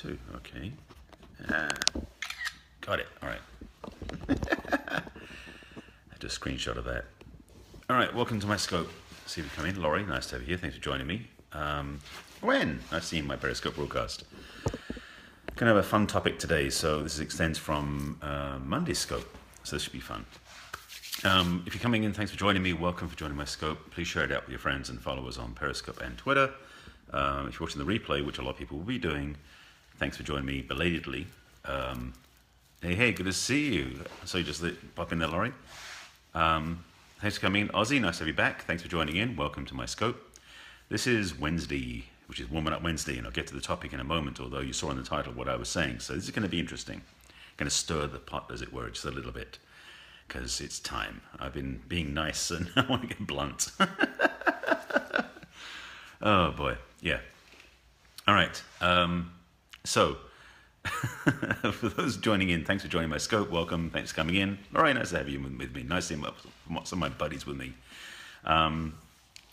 2. Okay. Got it. All right. I just screenshot of that. All right. Welcome to my scope. See if you come in. Laurie, nice to have you here. Thanks for joining me. Gwen, nice seeing my Periscope broadcast. Gonna have a fun topic today. So this extends from Monday's scope. So this should be fun. If you're coming in, thanks for joining me. Welcome for joining my scope. Please share it out with your friends and followers on Periscope and Twitter. If you're watching the replay, which a lot of people will be doing, thanks for joining me belatedly. Hey, good to see you. So you just pop in there, Laurie. Thanks for coming in. Ozzy, nice to have you back. Thanks for joining in. Welcome to my scope. This is Wednesday, which is Warming Up Wednesday, and I'll get to the topic in a moment, although you saw in the title what I was saying. So this is going to be interesting. Going to stir the pot, as it were, just a little bit, because it's time. I've been being nice, and I want to get blunt. Oh, boy. Yeah. All right. So, for those joining in, thanks for joining my scope. Welcome. Thanks for coming in. All right, nice to have you with me. Nice to see some of my buddies with me.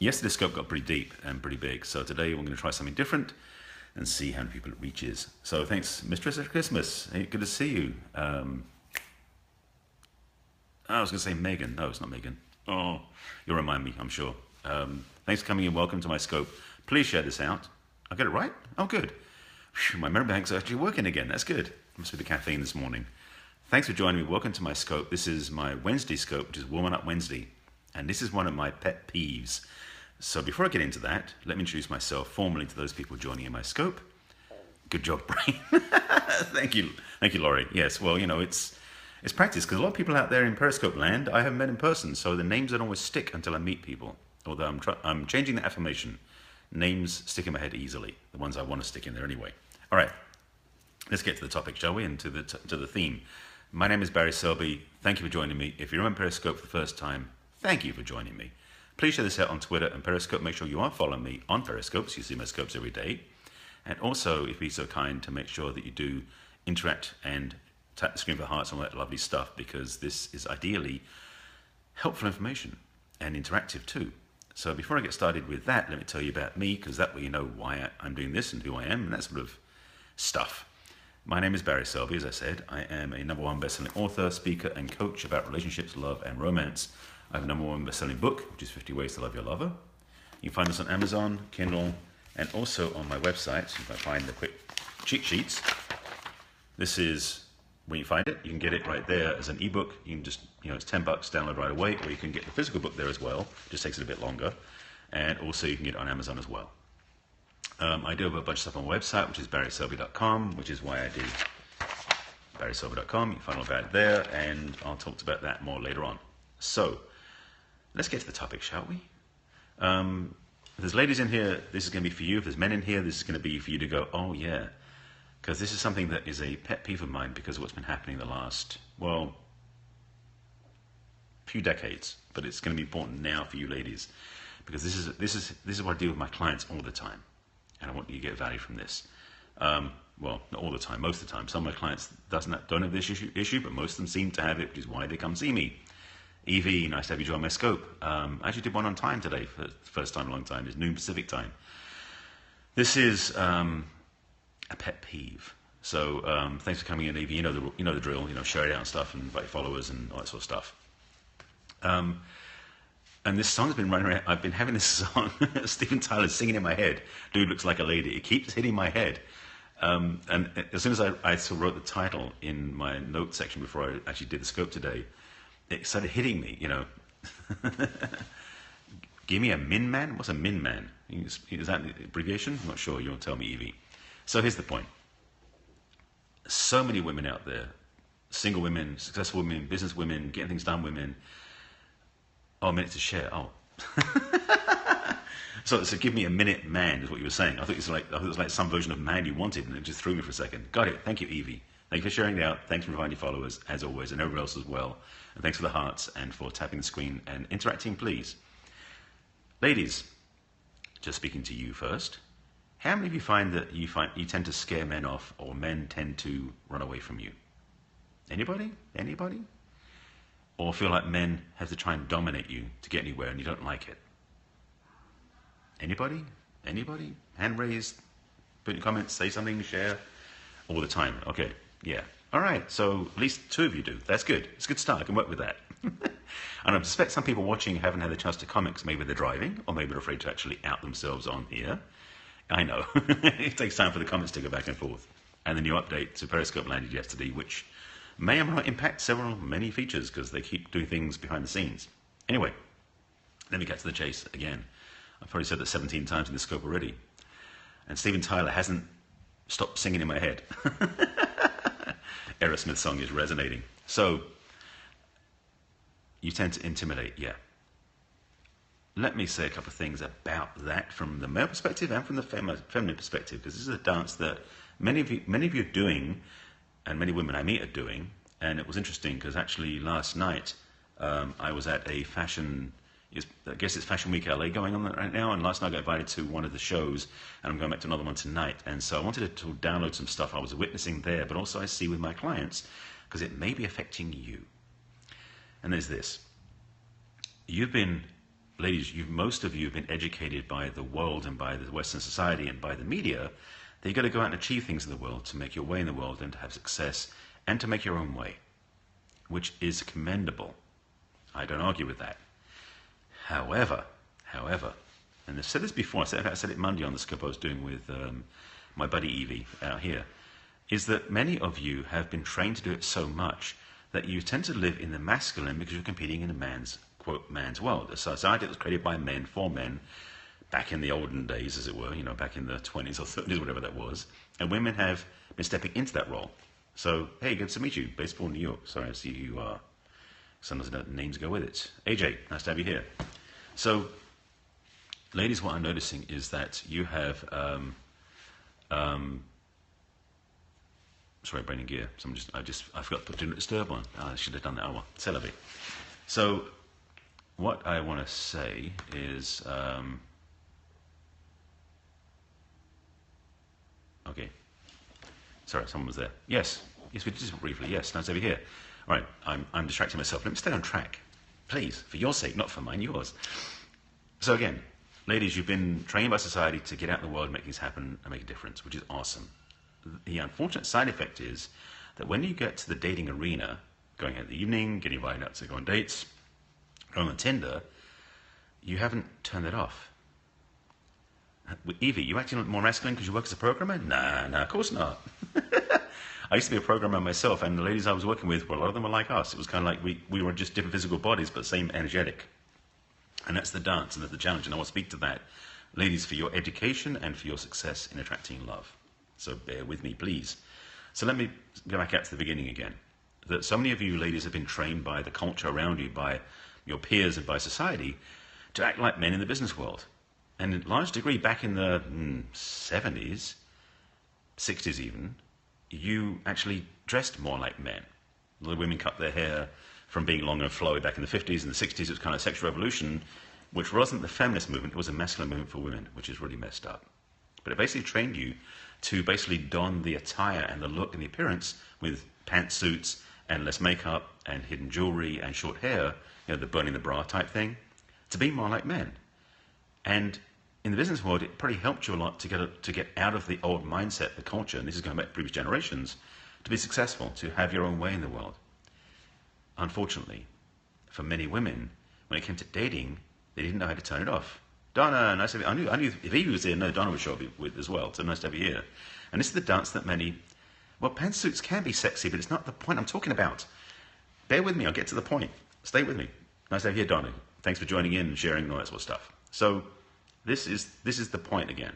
Yesterday's scope got pretty deep and pretty big, so today we're going to try something different and see how many people it reaches. So thanks, Mistress of Christmas. Hey, good to see you. I was going to say Megan. No, it's not Megan. Oh, you'll remind me, I'm sure. Thanks for coming in. Welcome to my scope. Please share this out. I got it right? Oh, good. Whew, my memory banks are actually working again. That's good. Must be the caffeine this morning. Thanks for joining me. Welcome to my scope. This is my Wednesday scope, which is Warming Up Wednesday. And this is one of my pet peeves. So before I get into that, let me introduce myself formally to those people joining in my scope. Good job, Brain. Thank you, Laurie. Yes, well, you know, it's practice, because a lot of people out there in Periscope land I haven't met in person, so the names don't always stick until I meet people. Although I'm changing the affirmation. Names stick in my head easily, the ones I want to stick in there anyway. All right, let's get to the topic, shall we, and to the theme. My name is Barry Selby. Thank you for joining me. If you're on Periscope for the first time, thank you for joining me. Please share this out on Twitter and Periscope. Make sure you are following me on Periscope, so you see my scopes every day. And also, if you'd be so kind to make sure that you do interact and tap the screen for hearts and all that lovely stuff, because this is ideally helpful information and interactive too. So before I get started with that, let me tell you about me, because that way you know why I'm doing this and who I am and that sort of stuff. My name is Barry Selby, as I said. I am a #1 best-selling author, speaker, and coach about relationships, love, and romance. I have a #1 best-selling book, which is 50 Ways to Love Your Lover. You can find this on Amazon, Kindle, and also on my website. If I find the quick cheat sheets, this is when you find it. You can get it right there as an ebook. You can just, it's $10, download right away, or you can get the physical book there as well. It just takes it a bit longer. And also you can get it on Amazon as well. I do have a bunch of stuff on my website, which is barryselby.com, which is why I did barryselby.com. You can find all about it there, and I'll talk about that more later on. So, let's get to the topic, shall we? If there's ladies in here, this is going to be for you. If there's men in here, this is going to be for you to go, oh yeah. Because this is something that is a pet peeve of mine because of what's been happening the last, well, few decades. But it's going to be important now for you ladies, because this is what I do with my clients all the time, and I want you to get value from this. Well, not all the time, most of the time. Some of my clients don't have this issue, but most of them seem to have it, which is why they come see me. Evie, nice to have you join my scope. I actually did one on time today for the first time in a long time. It's noon Pacific time. This is a pet peeve. So thanks for coming in, Evie. You know the drill. Share it out and stuff, and invite followers and all that sort of stuff. And this song's been running around. I've been having this song, Steven Tyler, singing in my head. Dude looks like a lady. It keeps hitting my head. And as soon as I sort of wrote the title in my note section before I actually did the scope today, it started hitting me. Give me a min man. What's a min man? Is that the abbreviation? I'm not sure. You won't tell me, Evie. So here's the point. So many women out there, single women, successful women, business women, getting things done women. Oh, a minute to share. Oh. So give me a minute man is what you were saying. I thought it was like some version of man you wanted, and it just threw me for a second. Got it. Thank you, Evie. Thank you for sharing it out. Thanks for inviting your followers, as always, and everyone else as well. And thanks for the hearts and for tapping the screen and interacting, please. Ladies, just speaking to you first. How many of you find that you tend to scare men off, or men tend to run away from you? Anybody? Anybody? Or feel like men have to try and dominate you to get anywhere and you don't like it? Anybody? Anybody? Hand raised, put in your comments, say something, share. All the time. Okay. Yeah. All right. So at least two of you do. That's good. It's a good start. I can work with that. And I suspect some people watching haven't had the chance to comment 'cause maybe they're driving or maybe they're afraid to actually out themselves on here. I know. It takes time for the comments to go back and forth. And the new update to Periscope landed yesterday, which may or may not impact many features because they keep doing things behind the scenes. Anyway, let me get to the chase again. I've probably said that 17 times in the scope already. And Steven Tyler hasn't stopped singing in my head. Aerosmith song is resonating. So, you tend to intimidate, yeah. Let me say a couple of things about that from the male perspective and from the feminine perspective, because this is a dance that many of you are doing, and many women I meet are doing. And it was interesting because actually last night I was at a fashion, I guess it's Fashion Week LA going on right now, and last night I got invited to one of the shows, and I'm going back to another one tonight. And so I wanted to download some stuff I was witnessing there, but also I see with my clients, because it may be affecting you. And there's this. Ladies, most of you have been educated by the world and by the Western society and by the media that you've got to go out and achieve things in the world to make your way in the world and to have success and to make your own way, which is commendable. I don't argue with that. However, and I've said this before, I said it Monday on the scope I was doing with my buddy Evie out here, is that many of you have been trained to do it so much that you tend to live in the masculine because you're competing in a man's, quote, man's world. A society that was created by men for men back in the olden days, as it were, back in the 20s or 30s, whatever that was. And women have been stepping into that role. So, hey, good to meet you. Baseball in New York. Sorry, I see who you are. Sometimes the names go with it. AJ, nice to have you here. So, ladies, what I'm noticing is that you have, sorry, brain in gear. I forgot to put Do Not Disturb on. I should have done that. Oh well, c'est la vie. So, what I want to say is, okay. Sorry, someone was there. Yes, we did this briefly. Yes, nice to have you here. All right, I'm distracting myself. Let me stay on track, please, for your sake, not for mine, yours. So again, ladies, you've been trained by society to get out in the world, make things happen, and make a difference, which is awesome. The unfortunate side effect is that when you get to the dating arena, going out in the evening, getting invited out to go on dates, going on Tinder, you haven't turned it off. Evie, you acting more masculine because you work as a programmer? Nah, of course not. I used to be a programmer myself, and the ladies I was working with, well, a lot of them were like us. It was kind of like we were just different physical bodies, but same energetic. And that's the dance, and that's the challenge, and I want to speak to that. Ladies, for your education and for your success in attracting love. So bear with me, please. So let me go back out to the beginning again. That so many of you ladies have been trained by the culture around you, by your peers and by society, to act like men in the business world. And in large degree, back in the 70s, 60s even, you actually dressed more like men. The women cut their hair from being long and flowy back in the 50s and the 60s. It was kind of sexual revolution, which wasn't the feminist movement, it was a masculine movement for women, which is really messed up. But it basically trained you to basically don the attire and the look and the appearance with pantsuits and less makeup and hidden jewelry and short hair, the burning the bra type thing, to be more like men. And in the business world, it probably helped you a lot to get out of the old mindset, the culture, and this is going back to previous generations, to be successful, to have your own way in the world. Unfortunately, for many women, when it came to dating, they didn't know how to turn it off. Donna, nice to have you. I knew if Evie was here, no, Donna would show up with as well, so nice to have you here. And this is the dance that pantsuits can be sexy, but it's not the point I'm talking about. Bear with me, I'll get to the point. Stay with me. Nice to have you here, Donna. Thanks for joining in and sharing and all that sort of stuff. So, this is the point again,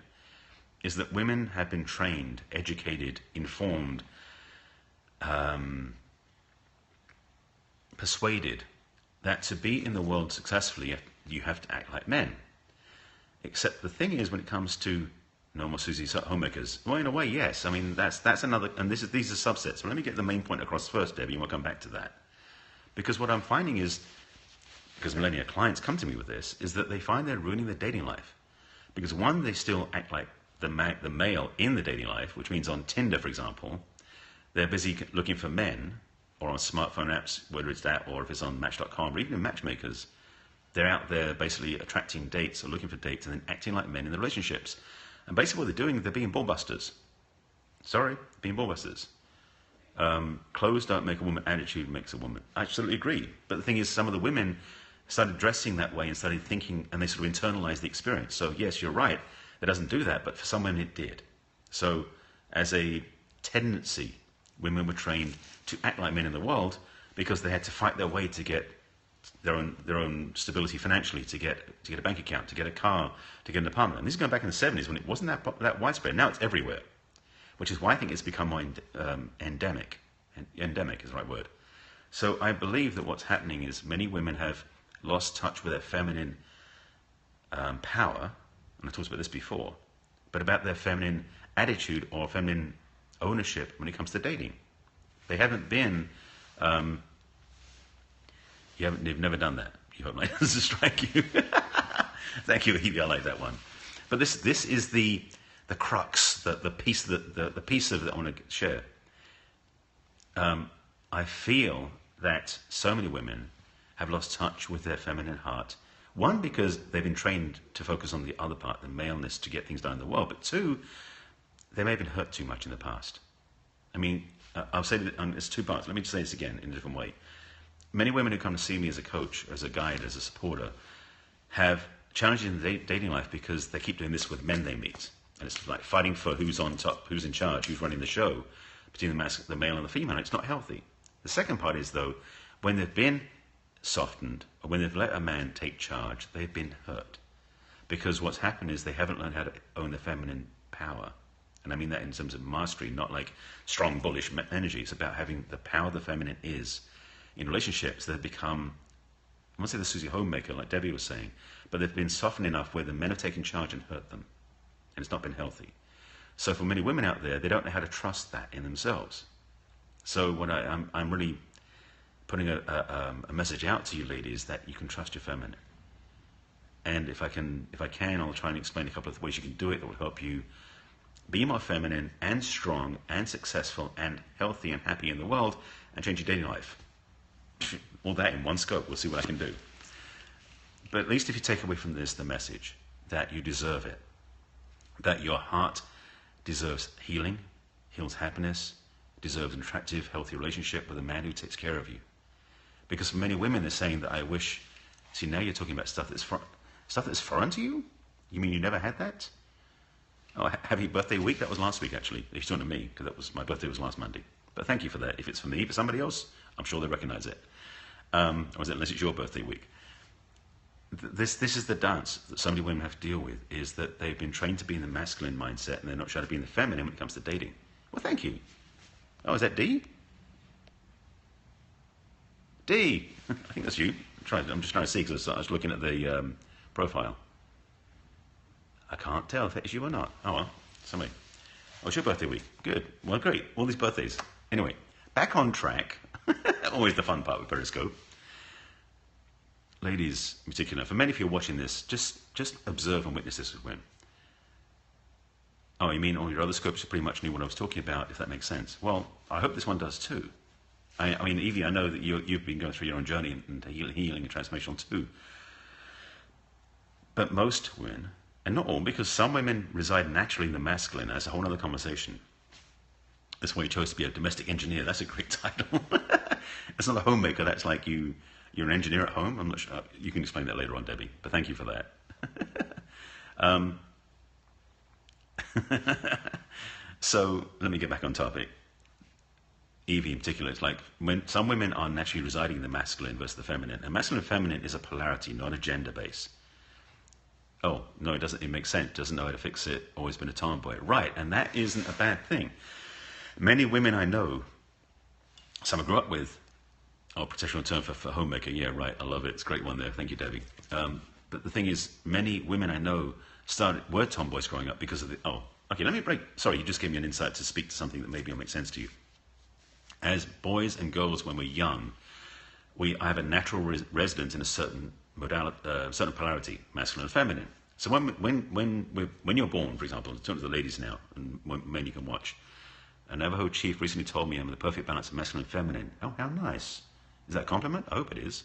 is that women have been trained, educated, informed, persuaded that to be in the world successfully, you have to act like men. Except the thing is, when it comes to normal Susie's homemakers, well, in a way, yes. I mean, that's another, and these are subsets. So let me get the main point across first, Debbie, and we'll come back to that. Because what I'm finding is, because millennial clients come to me with this, is that they find they're ruining their dating life. Because one, they still act like the male in the dating life, which means on Tinder, for example, they're busy looking for men, or on smartphone apps, whether it's that or if it's on Match.com, or even in matchmakers, they're out there basically attracting dates or looking for dates and then acting like men in the relationships. And basically what they're doing, they're being ballbusters. Sorry, being ballbusters. Clothes don't make a woman, attitude makes a woman. I absolutely agree. But the thing is, some of the women started dressing that way and started thinking, and they sort of internalized the experience. So yes, you're right, it doesn't do that, but for some women it did. So as a tendency, women were trained to act like men in the world because they had to fight their way to get their own stability financially, to get a bank account, to get a car, to get an apartment. And this is going back in the 70s when it wasn't that widespread. Now it's everywhere, which is why I think it's become more endemic. Endemic is the right word. So I believe that what's happening is many women have lost touch with their feminine power, and I talked about this before, but about their feminine attitude or feminine ownership when it comes to dating. They haven't been, they've never done that. You hope that doesn't strike you. Thank you, Evie, I like that one. But this is the crux, the piece of that I want to share. I feel that so many women have lost touch with their feminine heart. One, because they've been trained to focus on the other part, the maleness, to get things done in the world. But two, they may have been hurt too much in the past. I mean, I'll say that it's two parts. Let me just say this again in a different way. Many women who come to see me as a coach, as a guide, as a supporter, have challenges in the dating life because they keep doing this with men they meet. And it's like fighting for who's on top, who's in charge, who's running the show, between the male and the female. It's not healthy. The second part is, though, when they've been softened, or when they've let a man take charge, they've been hurt. Because what's happened is they haven't learned how to own their feminine power. And I mean that in terms of mastery, not like strong, bullish energy. It's about having the power the feminine is in relationships that have become, I won't say the Susie Homemaker, like Debbie was saying, but they've been softened enough where the men have taken charge and hurt them. And it's not been healthy. So for many women out there, they don't know how to trust that in themselves. So what I'm really putting a message out to you ladies that you can trust your feminine. And if I can, I'll try and explain a couple of ways you can do it that will help you be more feminine and strong and successful and healthy and happy in the world and change your dating life. All that in one scope. We'll see what I can do. But at least if you take away from this the message that you deserve it, that your heart deserves healing, heals happiness, deserves an attractive, healthy relationship with a man who takes care of you. Because for many women, they're saying that I wish. See, now you're talking about stuff that's foreign to you. You mean you never had that? Oh, happy birthday week. That was last week, actually. He's talking to me because my birthday was last Monday. But thank you for that. If it's for me, for somebody else, I'm sure they recognize it. Unless it's your birthday week. This is the dance that so many women have to deal with, is that they've been trained to be in the masculine mindset and they're not trying to be in the feminine when it comes to dating. Well, thank you. Oh, is that D? D. I think that's you. I'm just trying to see because I was looking at the profile. I can't tell if it's you or not. Oh, well, somebody. Oh, it's your birthday week. Good. Well, great. All these birthdays. Anyway, back on track. Always the fun part with Periscope. Ladies in particular, for many of you watching this, just observe and witness this with women. Oh, you mean all your other scopes pretty much knew what I was talking about, if that makes sense. Well, I hope this one does too. I mean, Evie, I know that you've been going through your own journey and healing and transformational too. But most women, and not all, because some women reside naturally in the masculine. That's a whole other conversation. That's why you chose to be a domestic engineer. That's a great title. It's not a homemaker. That's like you're an engineer at home. I'm not sure. You can explain that later on, Debbie. But thank you for that. So let me get back on topic. Evie in particular, it's like when some women are naturally residing in the masculine versus the feminine. And masculine and feminine is a polarity, not a gender base. Oh, no, it doesn't. It makes sense. Doesn't know how to fix it. Always been a tomboy. Right, and that isn't a bad thing. Many women I know, some I grew up with, professional term for homemaker. Yeah, right. I love it. It's a great one there. Thank you, Debbie. But the thing is, many women I know were tomboys growing up because of the... Oh, okay, let me break... Sorry, you just gave me an insight to speak to something that maybe will make sense to you. As boys and girls, when we're young, I have a natural residence in a certain modality, certain polarity, masculine and feminine. So when you're born, for example, in terms of the ladies now, and men you can watch, a Navajo chief recently told me I'm the perfect balance of masculine and feminine. Oh, how nice. Is that a compliment? I hope it is.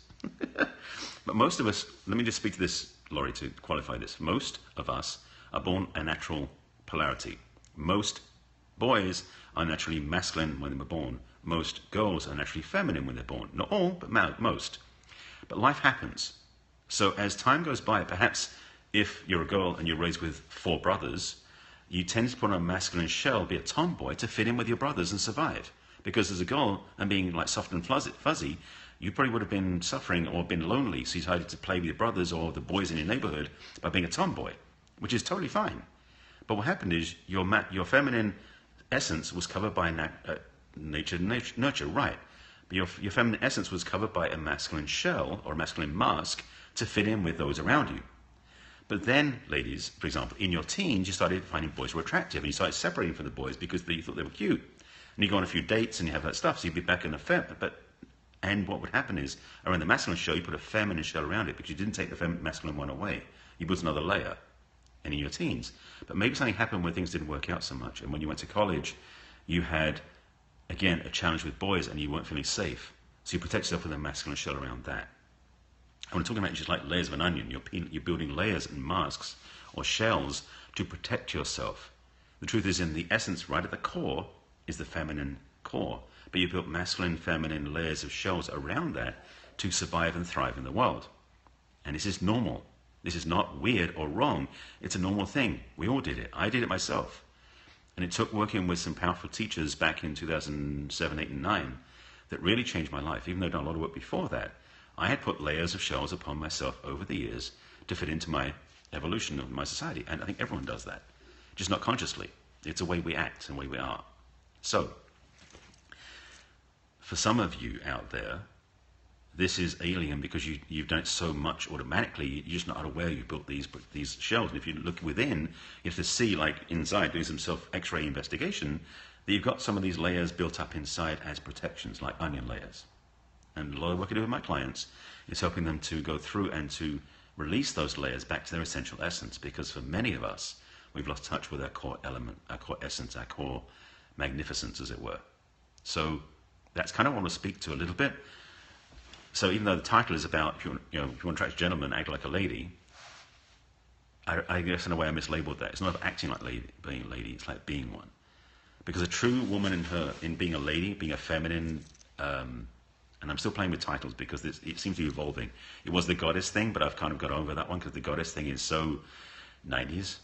But most of us, let me just speak to this, Laurie, to qualify this. Most of us are born a natural polarity. Most Boys are naturally masculine when they were born. Most girls are naturally feminine when they're born. Not all, but most. But life happens. So as time goes by, perhaps if you're a girl and you're raised with 4 brothers, you tend to put on a masculine shell, be a tomboy, to fit in with your brothers and survive. Because as a girl, and being like soft and fuzzy, you probably would have been suffering or been lonely, so you decided to play with your brothers or the boys in your neighborhood by being a tomboy, which is totally fine. But what happened is your feminine essence was covered by nurture, right? But your feminine essence was covered by a masculine shell or a masculine mask to fit in with those around you. But then, ladies, for example, in your teens, you started finding boys were attractive, and you started separating from the boys because you thought they were cute. And you go on a few dates and you have that stuff, so you'd be back in the and what would happen is, around the masculine shell, you put a feminine shell around it because you didn't take the masculine one away. You put another layer. And in your teens. But maybe something happened where things didn't work out so much. And when you went to college, you had, again, a challenge with boys and you weren't feeling safe. So you protect yourself with a masculine shell around that. And we're talking about just like layers of an onion. You're building layers and masks or shells to protect yourself. The truth is, in the essence, right at the core, is the feminine core. But you built masculine, feminine layers of shells around that to survive and thrive in the world. And this is normal. This is not weird or wrong. It's a normal thing. We all did it. I did it myself. And it took working with some powerful teachers back in 2007, 8, and 9 that really changed my life. Even though I'd done a lot of work before that, I had put layers of shells upon myself over the years to fit into my evolution of my society. And I think everyone does that, just not consciously. It's a way we act and the way we are. So, for some of you out there, this is alien because you've done it so much automatically, you're just not aware you've built these shells. And if you look within, you have to see, like inside, doing some self-X-ray investigation, that you've got some of these layers built up inside as protections, like onion layers. And a lot of work I do with my clients is helping them to go through and to release those layers back to their essential essence. Because for many of us, we've lost touch with our core element, our core essence, our core magnificence, as it were. So that's kind of what I want to speak to a little bit. So even though the title is about, if you want to attract a gentleman, act like a lady, I guess in a way I mislabeled that. It's not acting like being a lady, it's like being one. Because a true woman in being a lady, being a feminine, and I'm still playing with titles because it seems to be evolving. It was the goddess thing, but I've kind of got over that one because the goddess thing is so 90s.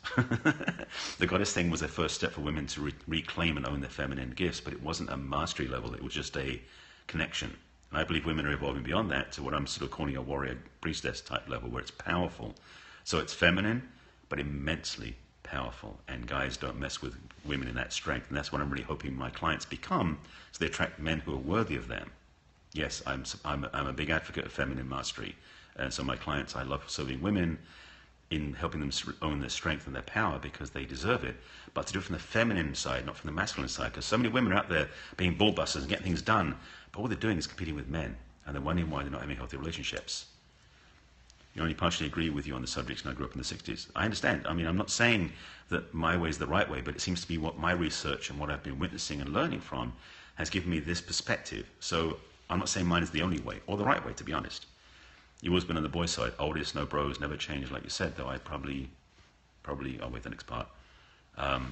The goddess thing was the first step for women to reclaim and own their feminine gifts, but it wasn't a mastery level, it was just a connection. And I believe women are evolving beyond that to what I'm sort of calling a warrior priestess type level, where it's powerful. So it's feminine, but immensely powerful. And guys don't mess with women in that strength. And that's what I'm really hoping my clients become, so they attract men who are worthy of them. Yes, I'm a big advocate of feminine mastery. And so my clients, I love serving women in helping them own their strength and their power because they deserve it, but to do it from the feminine side, not from the masculine side, because so many women are out there being ball busters and getting things done, but all they're doing is competing with men, and they're wondering why they're not having healthy relationships. You only partially agree with you on the subjects, and I grew up in the 60s. I understand. I mean, I'm not saying that my way is the right way, but it seems to be what my research and what I've been witnessing and learning from has given me this perspective. So I'm not saying mine is the only way, or the right way, to be honest. You've always been on the boy side, oldest, no bros, never changed, like you said, though I probably, I'll wait the next part, have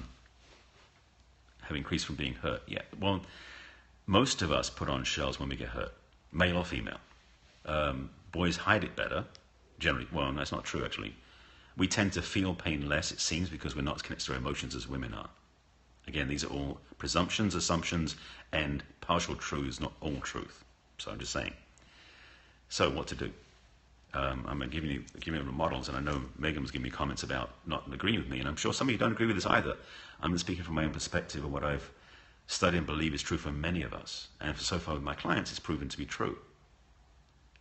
increased from being hurt. Yeah, well, most of us put on shells when we get hurt, male or female. Boys hide it better, generally. Well, that's not true, actually. We tend to feel pain less, it seems, because we're not as connected to our emotions as women are. Again, these are all presumptions, assumptions, and partial truths, not all truth. So I'm just saying. So what to do? I'm going to give you the models, and I know Megan was giving me comments about not agreeing with me, and I'm sure some of you don't agree with this either. I'm speaking from my own perspective of what I've studied and believe is true for many of us, and so far with my clients it's proven to be true.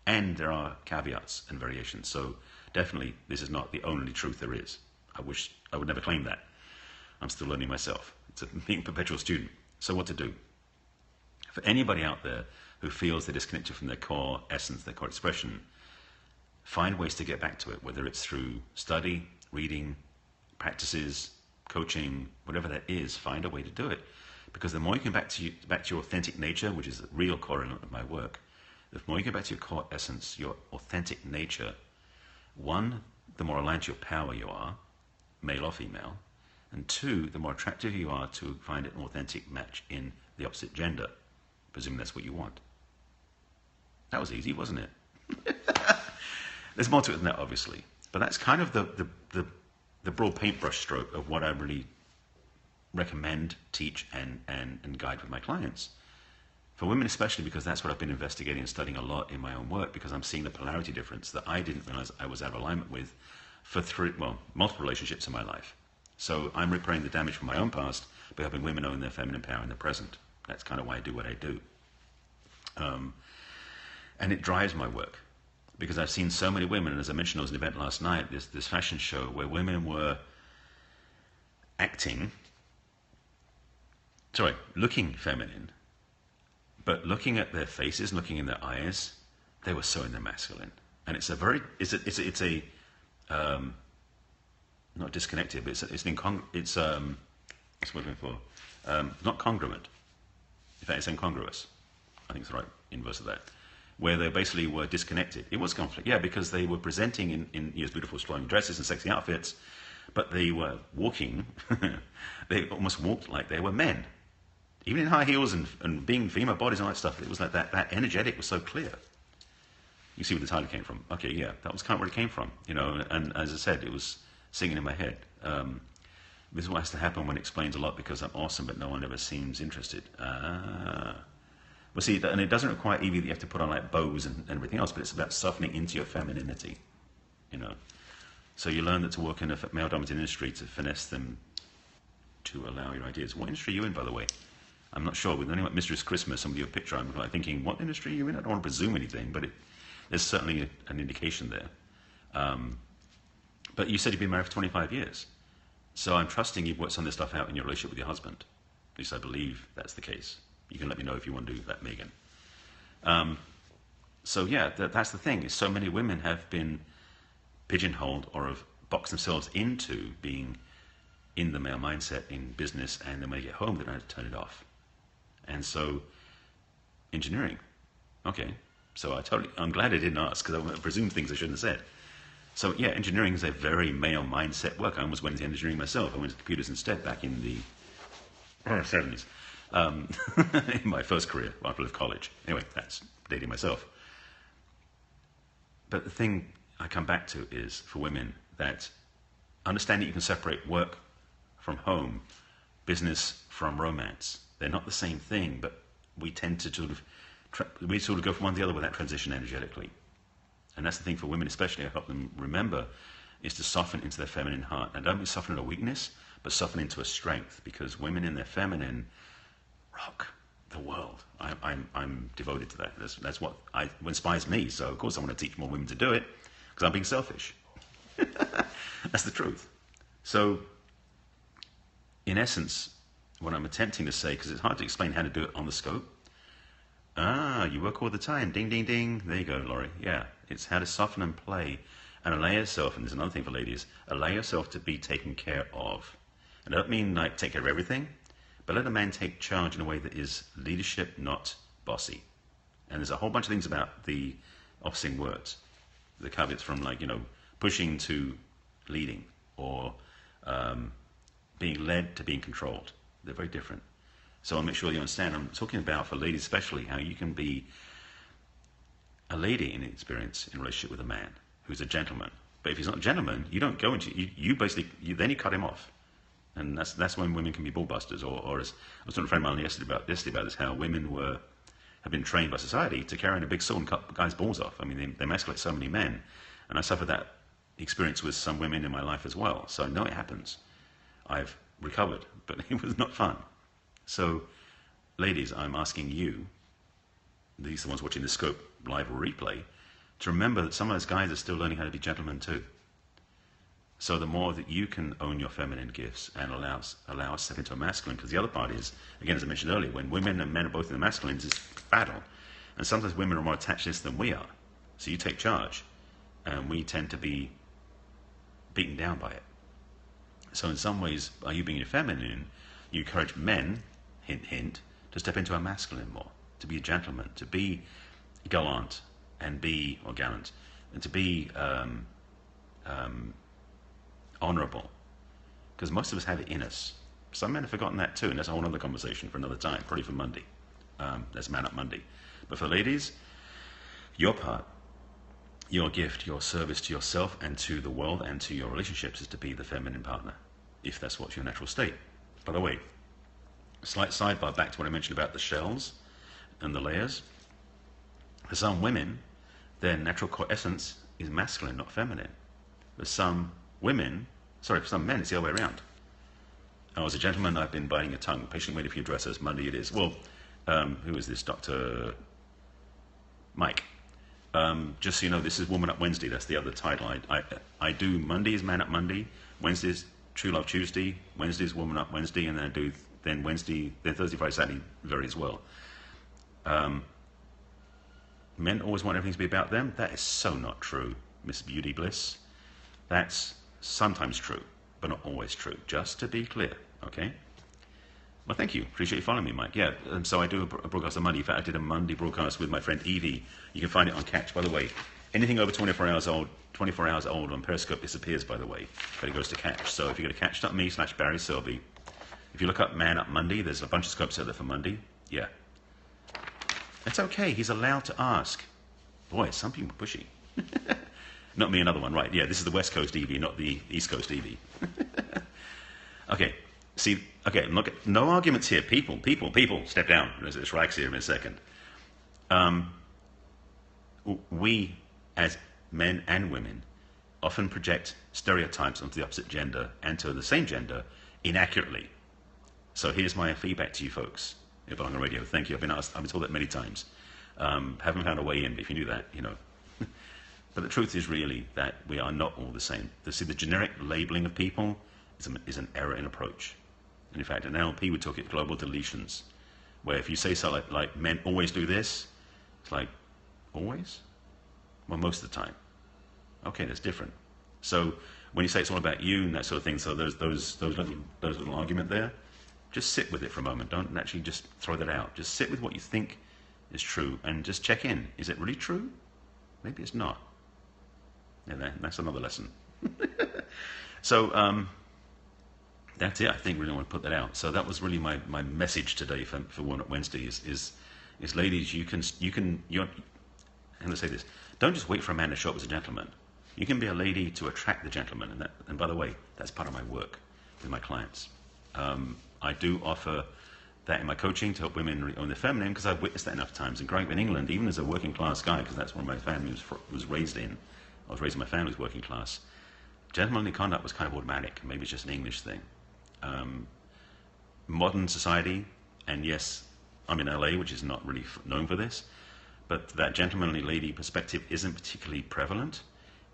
And there are caveats and variations, so definitely this is not the only truth there is. I wish I would never claim that. I'm still learning myself. It's being a perpetual student. So what to do? For anybody out there who feels they're disconnected from their core essence, their core expression, find ways to get back to it, whether it's through study, reading, practices, coaching, whatever that is. Find a way to do it, because the more you get back to your authentic nature, which is the real core element of my work, the more you get back to your core essence, your authentic nature, one, the more aligned to your power you are, male or female, And two, the more attractive you are to find an authentic match in the opposite gender, presuming that's what you want. That was easy, wasn't it? There's more to it than that, obviously. But that's kind of the broad paintbrush stroke of what I really recommend, teach, and guide with my clients. For women especially, because that's what I've been investigating and studying a lot in my own work, because I'm seeing the polarity difference that I didn't realize I was out of alignment with for multiple relationships in my life. So I'm repairing the damage from my own past by helping women own their feminine power in the present. That's kind of why I do what I do. And it drives my work, because I've seen so many women, and as I mentioned, there was an event last night, this fashion show where women were looking feminine, but looking at their faces, looking in their eyes, they were so in their masculine. And it's not disconnected, but it's not congruent. In fact, it's incongruous. I think it's the right inverse of that. Where they basically were disconnected. It was conflict, yeah, because they were presenting in beautiful flowing dresses and sexy outfits, but they were walking, they almost walked like they were men. Even in high heels and being female bodies and all that stuff, it was like that energetic was so clear. You see where the title came from. Okay, yeah, that was kind of where it came from, you know, and as I said, it was singing in my head. This is what has to happen when it explains a lot, because I'm awesome, but no one ever seems interested. Well, see, and it doesn't require Evie that you have to put on like bows and everything else, but it's about softening into your femininity, you know. So you learn that to work in a male-dominated industry, to finesse them, to allow your ideas. What industry are you in, by the way? I'm not sure. With anyone like Mistress Christmas, somebody with a picture, I'm like thinking, what industry are you in? I don't want to presume anything, but there's certainly an indication there. But you said you've been married for 25 years. So I'm trusting you've worked some of this stuff out in your relationship with your husband. At least I believe that's the case. You can let me know if you want to do that, Megan. So yeah, that's the thing. Is so many women have been pigeonholed or have boxed themselves into being in the male mindset in business, and then when they get home, they don't have to turn it off. And so, engineering. Okay, so I'm glad I didn't ask, because I presumed things I shouldn't have said. So yeah, engineering is a very male mindset work. I almost went into engineering myself. I went to computers instead back in the 70s. In my first career, after I left college. Anyway, that's dating myself. But the thing I come back to is, for women, that understanding you can separate work from home, business from romance. They're not the same thing, but we tend to sort of go from one to the other with that transition energetically. And that's the thing for women, especially, I help them remember, is to soften into their feminine heart. And don't be soften into a weakness, but soften into a strength, because women in their feminine rock the world. I'm devoted to that. That's what inspires me. So of course I want to teach more women to do it, because I'm being selfish. That's the truth. So in essence, what I'm attempting to say, because it's hard to explain how to do it on the scope. You work all the time. Ding, ding, ding. There you go, Laurie. Yeah, it's how to soften and play and allow yourself, and there's another thing for ladies, allow yourself to be taken care of. And I don't mean like take care of everything, but let a man take charge in a way that is leadership, not bossy. And there's a whole bunch of things about the opposite words. The caveats from like, pushing to leading, or being led to being controlled. They're very different. So I'll make sure you understand. I'm talking about, for ladies especially, how you can be a lady in experience in a relationship with a man who's a gentleman. But if he's not a gentleman, you don't go into, then you cut him off. And that's when women can be ballbusters, or as I was talking to a friend of mine yesterday about this, how women have been trained by society to carry in a big sword and cut guys' balls off. I mean, they emasculate so many men, and I suffered that experience with some women in my life as well. So I know it happens. I've recovered, but it was not fun. So, ladies, I'm asking you, these are the ones watching the scope live or replay, to remember that some of those guys are still learning how to be gentlemen too. So the more that you can own your feminine gifts and allow us to step into a masculine, because the other part is, again, as I mentioned earlier, when women and men are both in the masculines, it's battle. And sometimes women are more attached to this than we are. So you take charge, and we tend to be beaten down by it. So in some ways, by you being your feminine, you encourage men, hint, hint, to step into a masculine more, to be a gentleman, to be gallant, and to be honorable. because most of us have it in us. Some men have forgotten that too, and that's a whole other conversation for another time, probably for Monday. That's Man Up Monday. But for the ladies, your part, your gift, your service to yourself and to the world and to your relationships is to be the feminine partner, if that's what's your natural state. By the way, slight sidebar back to what I mentioned about the shells and the layers. For some women, their natural core essence is masculine, not feminine. For some women, sorry, for some men, it's the other way around. Oh, as a gentleman, I've been biting your tongue. Patiently waiting for your address. Monday it is. Well, who is this? Dr. Mike. Just so you know, this is Woman Up Wednesday. That's the other title. I do Mondays, Man Up Monday. Wednesdays, True Love Tuesday. Wednesdays, Woman Up Wednesday. And then I do Wednesday, then Thursday, Friday, Saturday vary as well. Men always want everything to be about them. That is so not true, Miss Beauty Bliss. That's sometimes true, but not always true. Just to be clear, okay? Well, thank you. Appreciate you following me, Mike. Yeah, so I do a broadcast on Monday. In fact, I did a Monday broadcast with my friend Evie. You can find it on Catch, by the way. Anything over 24 hours old on Periscope disappears, by the way, but it goes to Catch. So if you go to catch.me/barryselby, if you look up Man Up Monday, there's a bunch of scopes out there for Monday. Yeah. It's okay. He's allowed to ask. Boy, some people are pushy. Not me, another one. Right, yeah, this is the West Coast Evie, not the East Coast Evie. Okay, see, okay, look, no arguments here. People, step down. There's Rags here in a second. We, as men and women, often project stereotypes onto the opposite gender and to the same gender inaccurately. So here's my feedback to you folks. You belong on radio. Thank you. I've been told that many times. Haven't found a way in, but if you knew that, you know. But the truth is really that we are not all the same. See, the generic labeling of people is an error in approach. And in fact, in NLP, we talk it global deletions, where if you say something like men always do this, it's like, always? Well, most of the time. Okay, that's different. So when you say it's all about you and that sort of thing, so those little argument there, just sit with it for a moment. Don't actually just throw that out. Just sit with what you think is true and just check in. Is it really true? Maybe it's not. Yeah, that's another lesson. So that's it. I think we really want to put that out. So that was really my message today for One Wednesday is ladies, you're, how do I say this? Don't just wait for a man to show up as a gentleman. You can be a lady to attract the gentleman. And by the way, that's part of my work with my clients. I do offer that in my coaching to help women own their feminine, because I've witnessed that enough times. And growing up in England, even as a working class guy, because that's what my family was raised in. I was raised in my family's working class. Gentlemanly conduct was kind of automatic. Maybe it's just an English thing. Modern society, and yes, I'm in LA, which is not really known for this, but that gentlemanly lady perspective isn't particularly prevalent.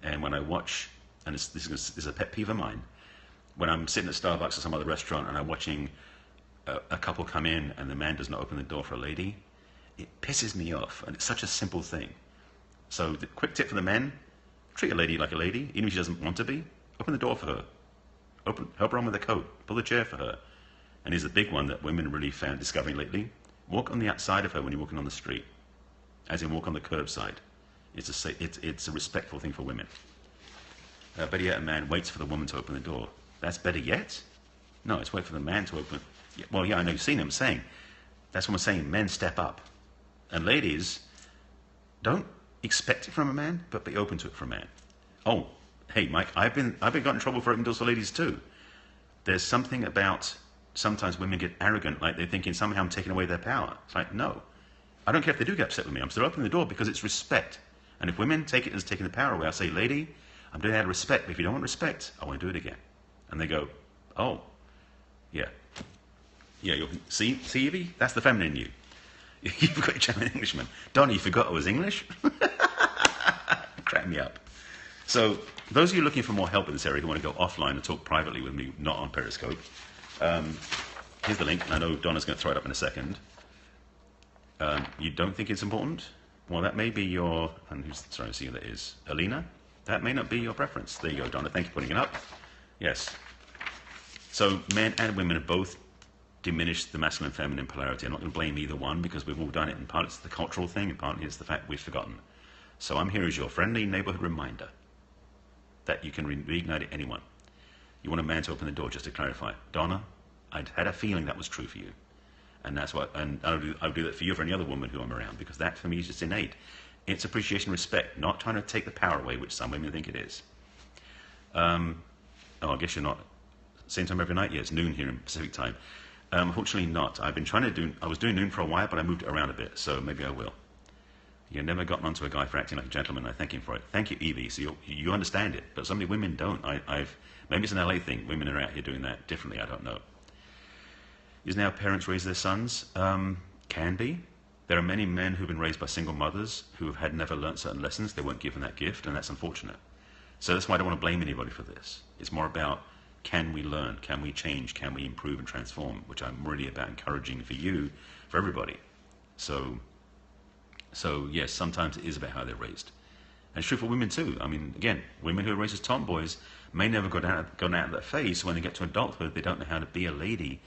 And when I watch, and this is a pet peeve of mine, when I'm sitting at Starbucks or some other restaurant and I'm watching a couple come in and the man does not open the door for a lady, it pisses me off. And it's such a simple thing. So the quick tip for the men, treat a lady like a lady, even if she doesn't want to be. Open the door for her. Help her on with the coat. Pull the chair for her. And here's the big one that women really found discovering lately. Walk on the outside of her when you're walking on the street. As in walk on the curbside. It's a respectful thing for women. Better yet, a man waits for the woman to open the door. That's better yet? No, it's wait for the man to open. Well, yeah, I know you've seen him saying. That's what I'm saying. Men step up. And ladies, don't expect it from a man, but be open to it from a man. Oh, hey, Mike, I've been got in trouble for open doors for ladies too. There's something about sometimes women get arrogant, like they're thinking somehow I'm taking away their power. It's like, no. I don't care if they do get upset with me. I'm still opening the door because it's respect. And if women take it as taking the power away, I say, lady, I'm doing it out of respect. But if you don't want respect, I won't do it again. And they go, oh, yeah. Yeah, see, Evie? That's the feminine in you. You've got your German Englishman. Donnie, you forgot I was English? Crack me up. So, those of you looking for more help in this area who want to go offline and talk privately with me, not on Periscope, here's the link. And I know Donna's going to throw it up in a second. You don't think it's important? Well, that may be your, and who's trying to see who that is? Alina? That may not be your preference. There you go, Donna. Thank you for putting it up. Yes. So men and women have both diminished the masculine and feminine polarity. I'm not going to blame either one because we've all done it. And partly it's the cultural thing, and partly it's the fact we've forgotten. So I'm here as your friendly neighborhood reminder that you can reignite it anyone. You want a man to open the door, just to clarify. Donna, I'd had a feeling that was true for you. And that's what, and I'll do that for you, for any other woman who I'm around, because that for me is just innate. It's appreciation, respect, not trying to take the power away, which some women think it is. Oh, I guess you're not. Same time every night? Yeah, it's noon here in Pacific time. Unfortunately not. I've been trying to do, I was doing noon for a while, but I moved it around a bit, so maybe I will. You've never gotten onto a guy for acting like a gentleman. I thank him for it. Thank you, Evie. So you understand it, but so many women don't. Maybe it's an LA thing. Women are out here doing that differently. I don't know. Is now parents raise their sons? Can be. There are many men who've been raised by single mothers who have never learned certain lessons. They weren't given that gift, and that's unfortunate. So that's why I don't want to blame anybody for this. It's more about, can we learn? Can we change? Can we improve and transform? Which I'm really about encouraging for you, for everybody. So yes, sometimes it is about how they're raised. And it's true for women too. I mean, again, women who are raised as tomboys may never go out of that phase. So when they get to adulthood, they don't know how to be a lady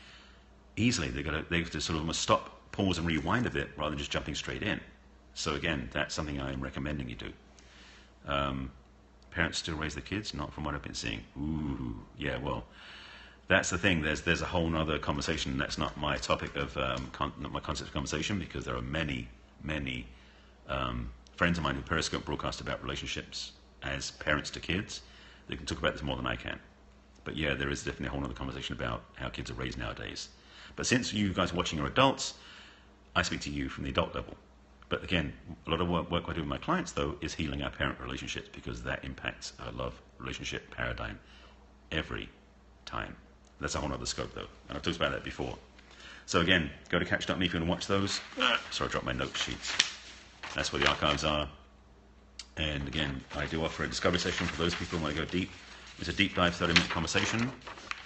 easily. They have to sort of almost stop, pause and rewind a bit rather than just jumping straight in. So again, that's something I'm recommending you do. Parents still raise their kids? Not from what I've been seeing. Ooh, yeah, well, that's the thing. There's a whole other conversation. That's not my topic of, not my concept of conversation, because there are many friends of mine who Periscope broadcast about relationships as parents to kids. They can talk about this more than I can. But yeah, there is definitely a whole other conversation about how kids are raised nowadays. But since you guys watching are adults, I speak to you from the adult level. But again, a lot of work I do with my clients, though, is healing our parent relationships, because that impacts our love relationship paradigm every time. That's a whole other scope, though, and I've talked about that before. So again, go to catch.me if you want to watch those. Sorry, I dropped my note sheets. That's where the archives are. And again, I do offer a discovery session for those people who want to go deep. It's a deep dive, 30-minute conversation.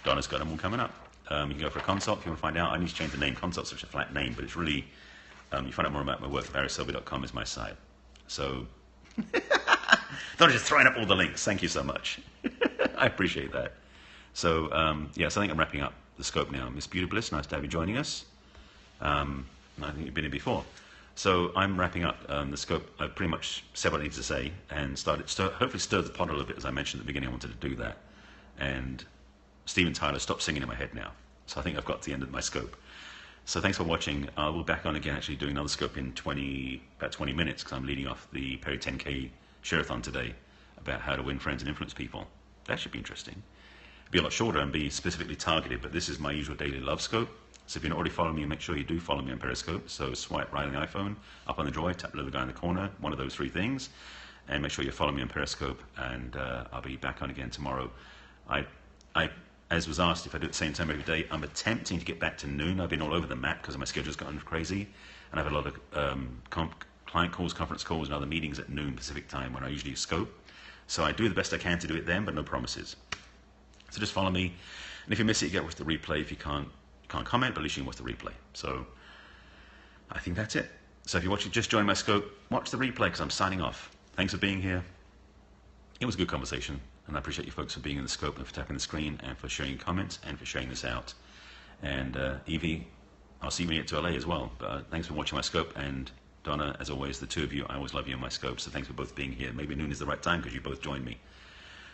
Donna's got them all coming up. You can go for a consult if you want to find out. I need to change the name. Consult's such a flat name, but it's really, you find out more about my work. barryselby.com is my site. So, Donna just throwing up all the links. Thank you so much. I appreciate that. So, yeah, so I think I'm wrapping up the scope now. Miss Beauty Bliss, nice to have you joining us. I think you've been here before. So I'm wrapping up the scope. I've pretty much said what I need to say and hopefully stirred the pot a little bit. As I mentioned at the beginning, I wanted to do that. And Steven Tyler stopped singing in my head now. So I think I've got to the end of my scope. So thanks for watching. We'll be back on again, actually doing another scope in about 20 minutes, because I'm leading off the Perry 10K Share-a-thon today about how to win friends and influence people. That should be interesting. It'll be a lot shorter and be specifically targeted, but this is my usual daily love scope. So if you're not already following me, make sure you do follow me on Periscope. So swipe right on the iPhone, up on the droid, tap the little guy in the corner, one of those three things, and make sure you follow me on Periscope, and I'll be back on again tomorrow. As was asked, if I do it at the same time every day, I'm attempting to get back to noon. I've been all over the map because my schedule's gotten crazy, and I've had a lot of client calls, conference calls, and other meetings at noon Pacific time when I usually scope. So I do the best I can to do it then, but no promises. So just follow me, and if you miss it, you get with the replay. If you can't comment, but at least you can watch the replay. So I think that's it. So if you're watching, just join my scope, watch the replay, because I'm signing off. Thanks for being here. It was a good conversation, and I appreciate you folks for being in the scope and for tapping the screen and for sharing comments and for sharing this out. And Evie, I'll see you when you get to LA as well. But thanks for watching my scope, and Donna, as always, the two of you, I always love you in my scope. So thanks for both being here. Maybe noon is the right time because you both joined me.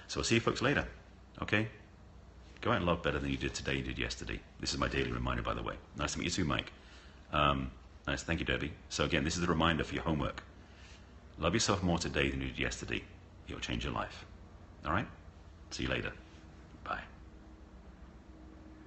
So I'll see you folks later. Okay? Go out and love better than you did today, you did yesterday. This is my daily reminder, by the way. Nice to meet you too, Mike. Nice, thank you, Debbie. So again, this is the reminder for your homework. Love yourself more today than you did yesterday. It will change your life. All right? See you later.